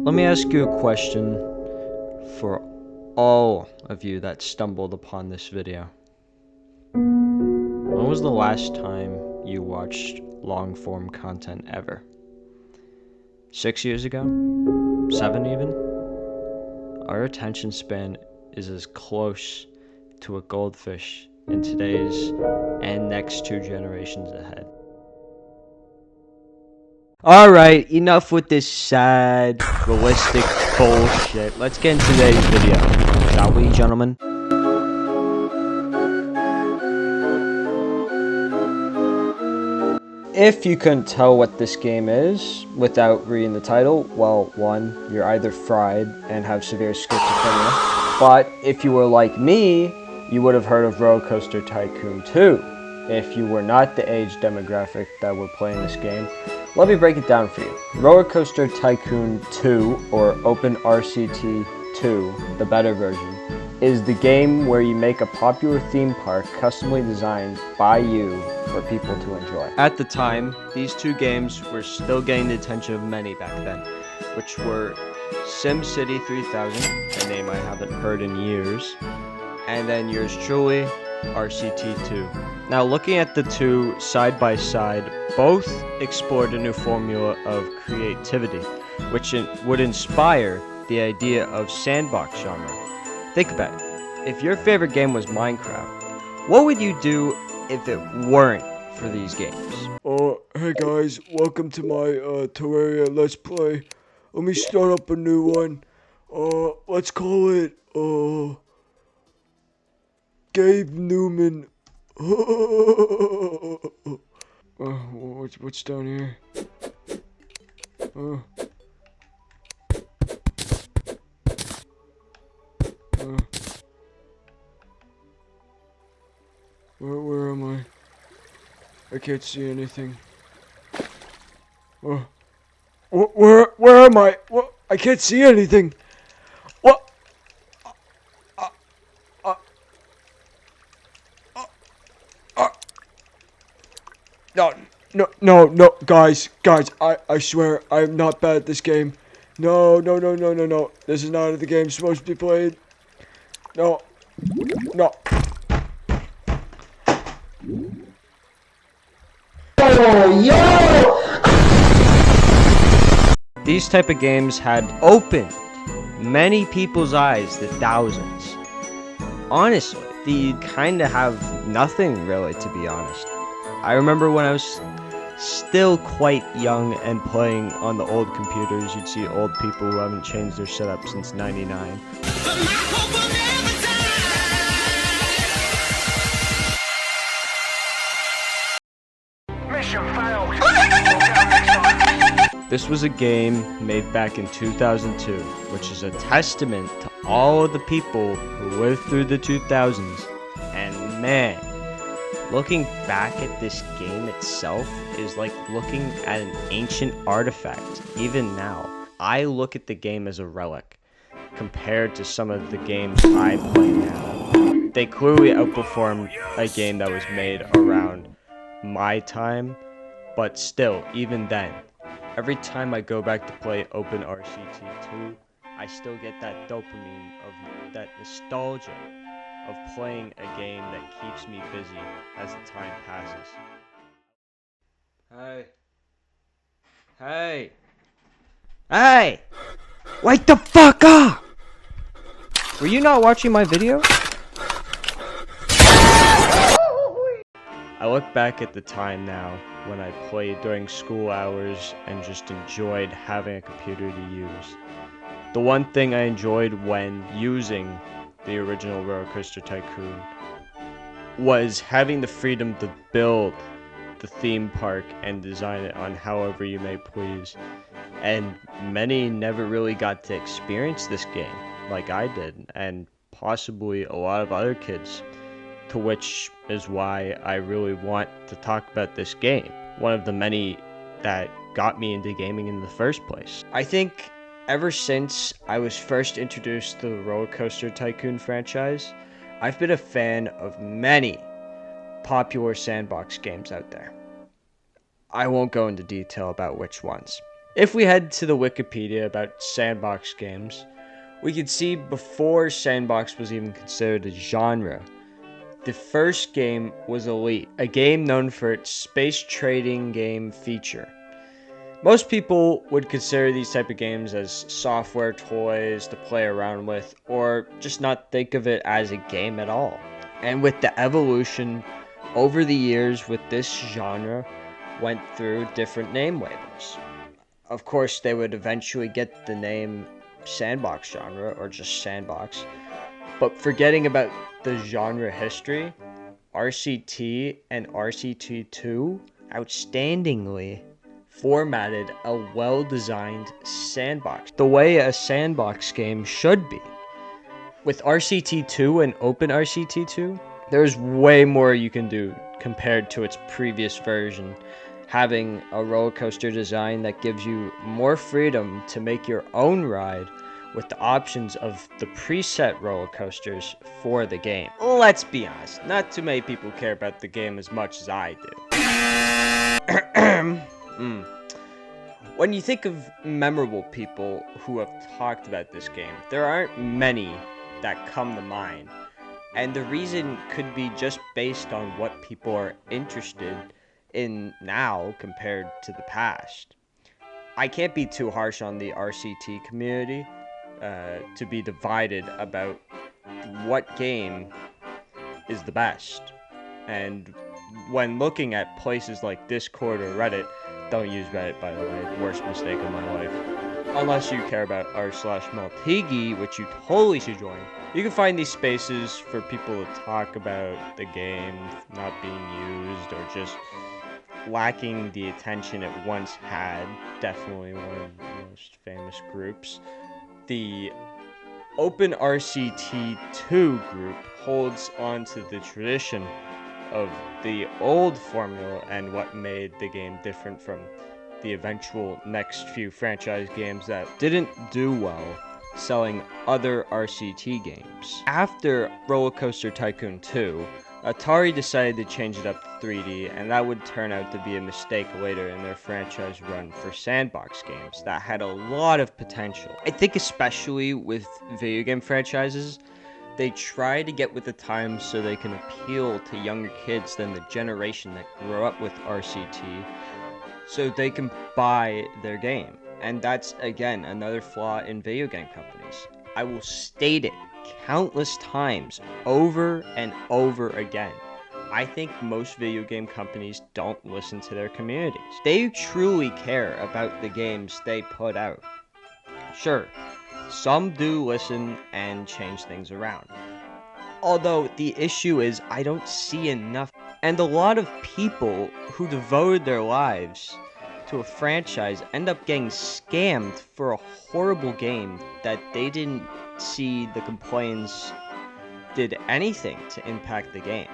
Let me ask you a question for all of you that stumbled upon this video. When was the last time you watched long-form content ever? 6 years ago? 7 even? Our attention span is as close to a goldfish in today's and next 2 generations ahead. Alright, enough with this sad, realistic bullshit. Let's get into today's video, shall we, gentlemen? If you couldn't tell what this game is without reading the title, well, one, you're either fried and have severe schizophrenia, but if you were like me, you would have heard of RollerCoaster Tycoon 2. If you were not the age demographic that were playing this game, let me break it down for you. RollerCoaster Tycoon 2, or OpenRCT 2, the better version, is the game where you make a popular theme park customly designed by you for people to enjoy. At the time, these two games were still getting the attention of many back then, which were SimCity 3000, a name I haven't heard in years, and then yours truly, RCT2. Now, looking at the two side by side, both explored a new formula of creativity, which would inspire the idea of sandbox genre. Think about it. If your favorite game was Minecraft, what would you do if it weren't for these games? Hey guys, welcome to my Terraria Let's Play. Let me start up a new one. Let's call it Gabe Newman. What's down here? Where am I? I can't see anything. Where am I? What? I can't see anything. What? No, guys, I swear, I'm not bad at this game. No. This is not how the game's supposed to be played. No. These type of games had opened many people's eyes to thousands. Honestly, they kind of have nothing really, to be honest. I remember when I was still quite young and playing on the old computers, you'd see old people who haven't changed their setup since '99. This was a game made back in 2002, which is a testament to all of the people who lived through the 2000s. And man, looking back at this game itself is like looking at an ancient artifact. Even now, I look at the game as a relic compared to some of the games I play now. They clearly outperformed a game that was made around my time, but still, even then, every time I go back to play OpenRCT2, I still get that dopamine of that nostalgia of playing a game that keeps me busy as the time passes. Hey! Wake the fuck up! Were you not watching my video? I look back at the time now when I played during school hours and just enjoyed having a computer to use. The one thing I enjoyed when using the original RollerCoaster Tycoon was having the freedom to build the theme park and design it on however you may please. And many never really got to experience this game like I did, and possibly a lot of other kids, to which is why I really want to talk about this game. One of the many that got me into gaming in the first place. I think ever since I was first introduced to the RollerCoaster Tycoon franchise, I've been a fan of many popular sandbox games out there. I won't go into detail about which ones, If we head to the Wikipedia about sandbox games, we can see before sandbox was even considered a genre, the first game was Elite, a game known for its space trading game feature. Most people would consider these type of games as software toys to play around with, or just not think of it as a game at all. And with the evolution over the years with this genre, went through different name labels. Of course, they would eventually get the name sandbox genre, or just sandbox. But forgetting about the genre history, RCT and RCT2 outstandingly formatted a well-designed sandbox, the way a sandbox game should be. With RCT2 and OpenRCT2, there's way more you can do compared to its previous version, having a roller coaster design that gives you more freedom to make your own ride with the options of the preset roller coasters for the game. Let's be honest, not too many people care about the game as much as I do. When you think of memorable people who have talked about this game, there aren't many that come to mind. And the reason could be just based on what people are interested in now compared to the past. I can't be too harsh on the RCT community to be divided about what game is the best. And when looking at places like Discord or Reddit, don't use Reddit, by the way, worst mistake of my life. Unless you care about r/Maltigi, which you totally should join. You can find these spaces for people to talk about the game not being used or just lacking the attention it once had. Definitely one of the most famous groups. The OpenRCT2 group holds on to the tradition of the old formula and what made the game different from the eventual next few franchise games that didn't do well selling other RCT games. After RollerCoaster Tycoon 2, Atari decided to change it up to 3D, and that would turn out to be a mistake later in their franchise run for sandbox games that had a lot of potential. I think especially with video game franchises, they try to get with the times so they can appeal to younger kids than the generation that grew up with RCT, so they can buy their game. And that's, again, another flaw in video game companies. I will state it countless times, over and over again. I think most video game companies don't listen to their communities. They truly care about the games they put out. Sure, some do listen and change things around. Although the issue is I don't see enough. And a lot of people who devoted their lives to a franchise end up getting scammed for a horrible game that they didn't see the complaints did anything to impact the game.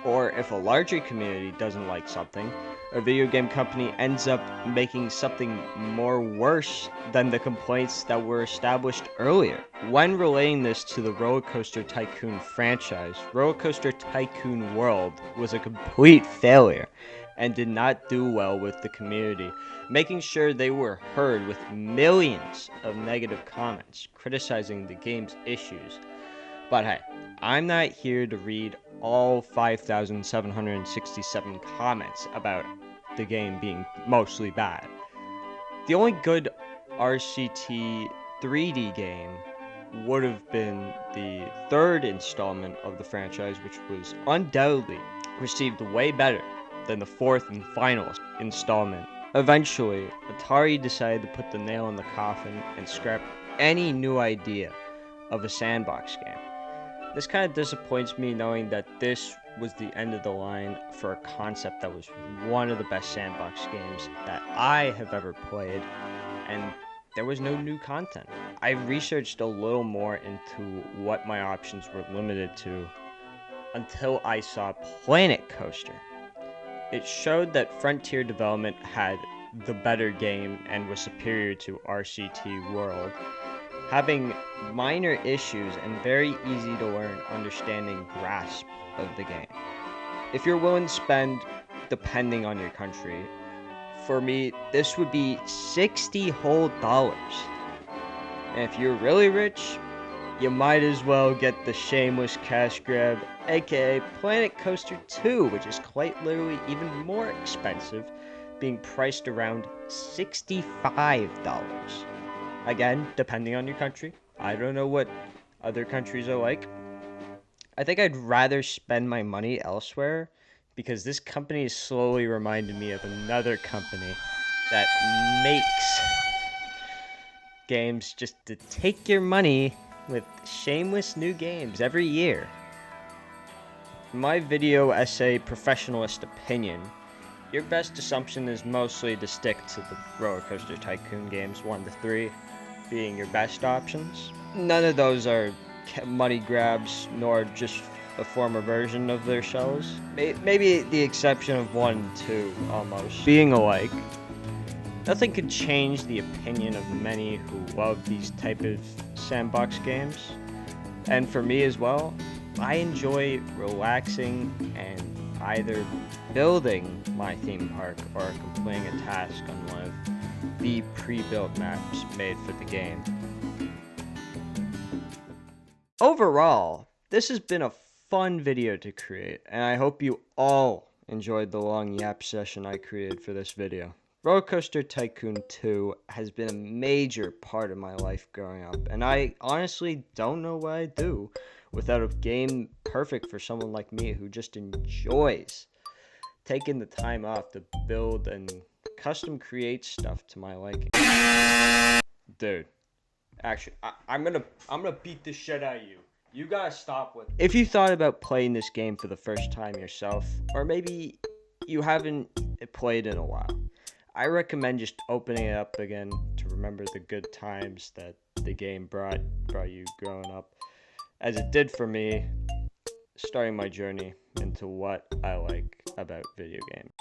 Or if a larger community doesn't like something, a video game company ends up making something more worse than the complaints that were established earlier. When relating this to the RollerCoaster Tycoon franchise, RollerCoaster Tycoon World was a complete failure and did not do well with the community, making sure they were heard with millions of negative comments criticizing the game's issues. But hey, I'm not here to read all 5,767 comments about the game being mostly bad. The only good RCT 3D game would have been the third installment of the franchise, which was undoubtedly received way better than the fourth and final installment. Eventually, Atari decided to put the nail in the coffin and scrap any new idea of a sandbox game. This kind of disappoints me knowing that this was the end of the line for a concept that was one of the best sandbox games that I have ever played, and there was no new content. I researched a little more into what my options were limited to until I saw Planet Coaster. It showed that Frontier Development had the better game and was superior to RCT World, having minor issues and very easy to learn understanding grasp of the game. If you're willing to spend, depending on your country, for me, this would be $60 whole. And if you're really rich, you might as well get the shameless cash grab, aka Planet Coaster 2, which is quite literally even more expensive, being priced around $65. Again, depending on your country. I don't know what other countries are like. I think I'd rather spend my money elsewhere because this company is slowly reminding me of another company that makes games just to take your money with shameless new games every year. In my video essay professionalist opinion, your best assumption is mostly to stick to the RollerCoaster Tycoon games 1 to 3 being your best options. None of those are money grabs nor just a former version of their shells. Maybe the exception of 1 and 2 almost being alike. Nothing could change the opinion of many who love these type of sandbox games. And for me as well, I enjoy relaxing and either building my theme park or completing a task on one of the pre-built maps made for the game. Overall, this has been a fun video to create, and I hope you all enjoyed the long yap session I created for this video. RollerCoaster Tycoon 2 has been a major part of my life growing up, and I honestly don't know what I'd do without a game perfect for someone like me who just enjoys taking the time off to build and custom create stuff to my liking. Dude, actually, I'm gonna beat the shit out of you. You gotta stop with. If you thought about playing this game for the first time yourself, or maybe you haven't played in a while, I recommend just opening it up again to remember the good times that the game brought you growing up, as it did for me, starting my journey into what I like about video games.